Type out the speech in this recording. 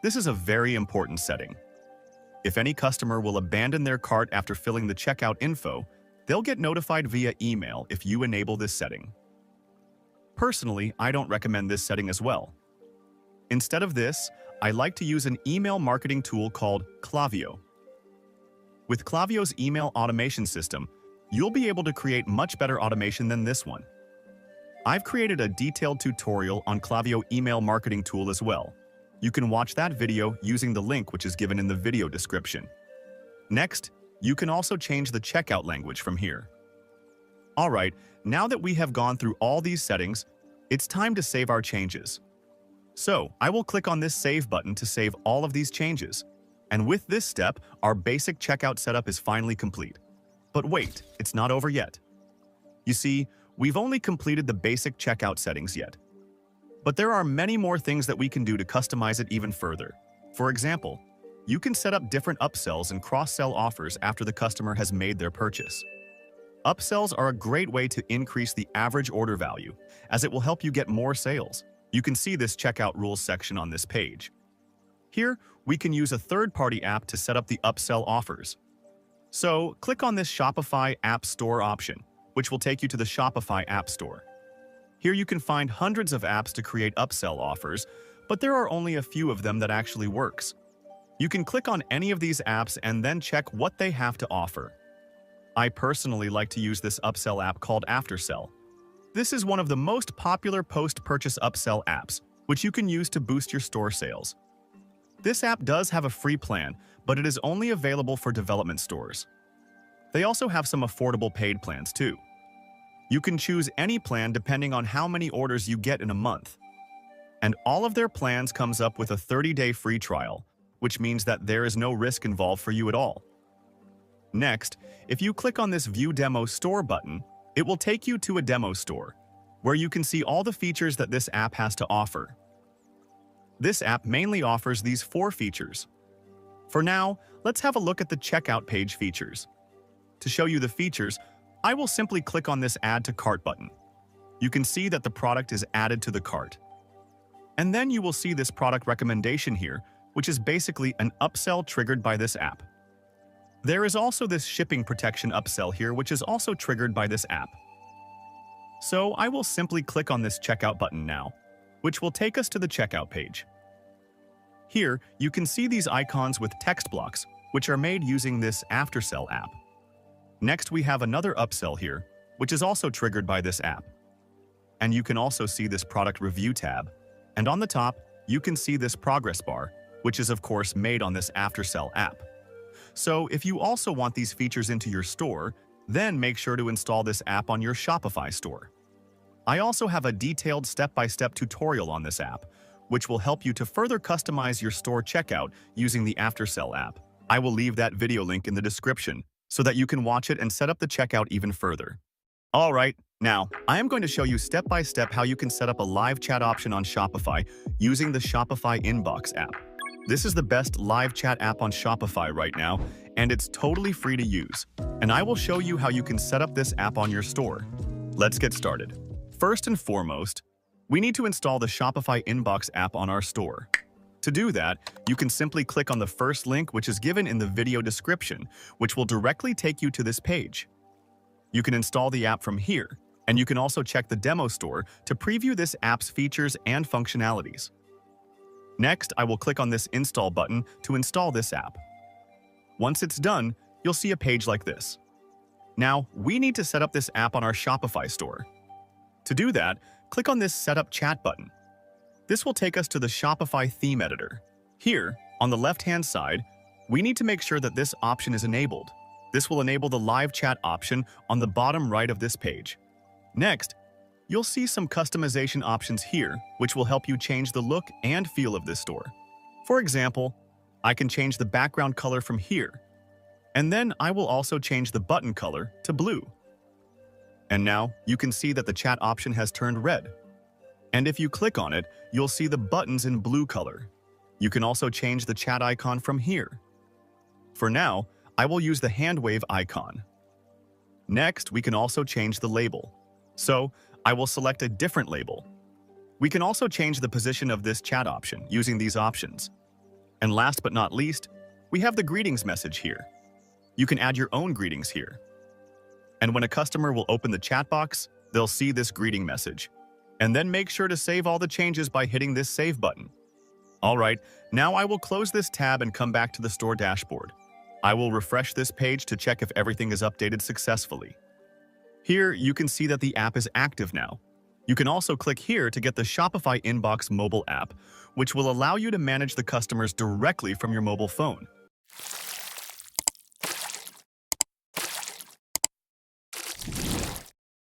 This is a very important setting. If any customer will abandon their cart after filling the checkout info, they'll get notified via email if you enable this setting. Personally, I don't recommend this setting as well. Instead of this, I like to use an email marketing tool called Klaviyo. With Klaviyo's email automation system, you'll be able to create much better automation than this one. I've created a detailed tutorial on Klaviyo email marketing tool as well. You can watch that video using the link which is given in the video description. Next, you can also change the checkout language from here. Alright, now that we have gone through all these settings, it's time to save our changes. So, I will click on this Save button to save all of these changes. And with this step, our basic checkout setup is finally complete. But wait, it's not over yet. You see, we've only completed the basic checkout settings yet. But there are many more things that we can do to customize it even further. For example, you can set up different upsells and cross-sell offers after the customer has made their purchase. Upsells are a great way to increase the average order value, as it will help you get more sales. You can see this checkout rules section on this page. Here, we can use a third-party app to set up the upsell offers. So, click on this Shopify App Store option, which will take you to the Shopify App Store. Here you can find hundreds of apps to create upsell offers, but there are only a few of them that actually works. You can click on any of these apps and then check what they have to offer. I personally like to use this upsell app called Aftersell. This is one of the most popular post-purchase upsell apps, which you can use to boost your store sales. This app does have a free plan, but it is only available for development stores. They also have some affordable paid plans too. You can choose any plan depending on how many orders you get in a month. And all of their plans comes up with a 30-day free trial, which means that there is no risk involved for you at all. Next, if you click on this View Demo Store button, it will take you to a demo store, where you can see all the features that this app has to offer. This app mainly offers these 4 features. For now, let's have a look at the checkout page features. To show you the features, I will simply click on this Add to Cart button. You can see that the product is added to the cart. And then you will see this product recommendation here, which is basically an upsell triggered by this app. There is also this shipping protection upsell here, which is also triggered by this app. So I will simply click on this checkout button now, which will take us to the checkout page. Here, you can see these icons with text blocks, which are made using this Aftersell app. Next, we have another upsell here, which is also triggered by this app. And you can also see this product review tab. And on the top, you can see this progress bar, which is of course made on this Aftersell app. So if you also want these features into your store, then make sure to install this app on your Shopify store. I also have a detailed step-by-step tutorial on this app, which will help you to further customize your store checkout using the Aftersell app. I will leave that video link in the description so that you can watch it and set up the checkout even further. Alright, now, I am going to show you step-by-step how you can set up a live chat option on Shopify using the Shopify Inbox app. This is the best live chat app on Shopify right now, and it's totally free to use. And I will show you how you can set up this app on your store. Let's get started. First and foremost, we need to install the Shopify Inbox app on our store. To do that, you can simply click on the first link which is given in the video description, which will directly take you to this page. You can install the app from here, and you can also check the demo store to preview this app's features and functionalities. Next, I will click on this Install button to install this app. Once it's done, you'll see a page like this. Now, we need to set up this app on our Shopify store. To do that, click on this Setup Chat button. This will take us to the Shopify theme editor. Here, on the left-hand side, we need to make sure that this option is enabled. This will enable the live chat option on the bottom right of this page. Next, you'll see some customization options here, which will help you change the look and feel of this store. For example, I can change the background color from here, and then I will also change the button color to blue. And now, you can see that the chat option has turned red. And if you click on it, you'll see the buttons in blue color. You can also change the chat icon from here. For now, I will use the hand wave icon. Next, we can also change the label. So, I will select a different label. We can also change the position of this chat option using these options. And last but not least, we have the greetings message here. You can add your own greetings here. And when a customer will open the chat box, they'll see this greeting message. And then make sure to save all the changes by hitting this save button. All right, now I will close this tab and come back to the store dashboard. I will refresh this page to check if everything is updated successfully. Here, you can see that the app is active now. You can also click here to get the Shopify Inbox mobile app, which will allow you to manage the customers directly from your mobile phone.